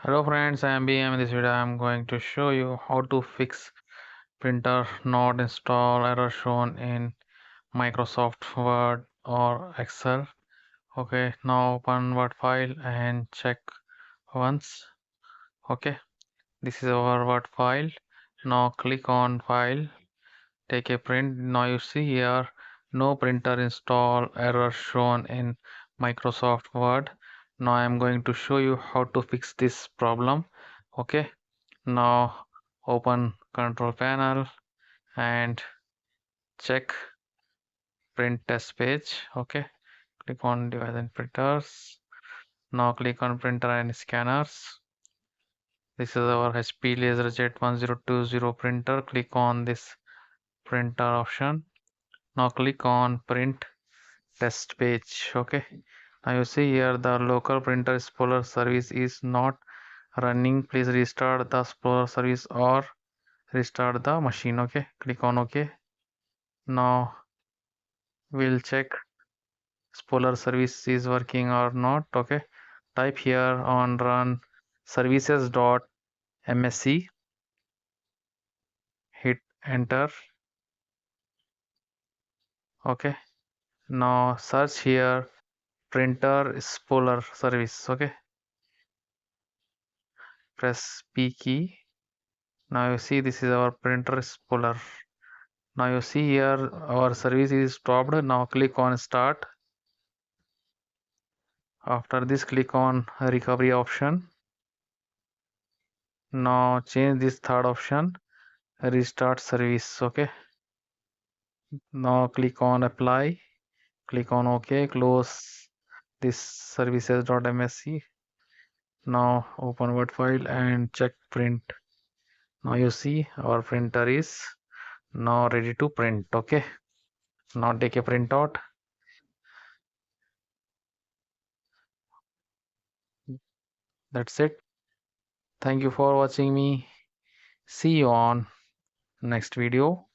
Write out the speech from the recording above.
Hello friends, I am BM. In this video I am going to show you how to fix printer not install error shown in Microsoft Word or Excel. Okay, now open Word file and check once. Okay, this is our Word file. Now click on file, take a print. Now you see here no printer install error shown in Microsoft Word. Now I am going to show you how to fix this problem. Okay, now open control panel and check print test page. Okay, click on device and printers. Now click on printer and scanners. This is our HP LaserJet 1020 printer. Click on this printer option. Now click on print test page. Okay, now you see here the local printer spooler service is not running. Please restart the spooler service or restart the machine. Okay, click on OK. Now we'll check spooler service is working or not. Okay, type here on run services.msc, hit enter. Okay, now search here printer spooler service. Okay, press P key. Now you see this is our printer spooler. Now you see here our service is stopped. Now click on start. After this click on recovery option. Now change this third option, restart service. Okay, now click on apply, click on OK, close this services.msc. Now open Word file and check print. Now you see our printer is now ready to print. Okay, now take a printout. That's it. Thank you for watching me. See you on next video.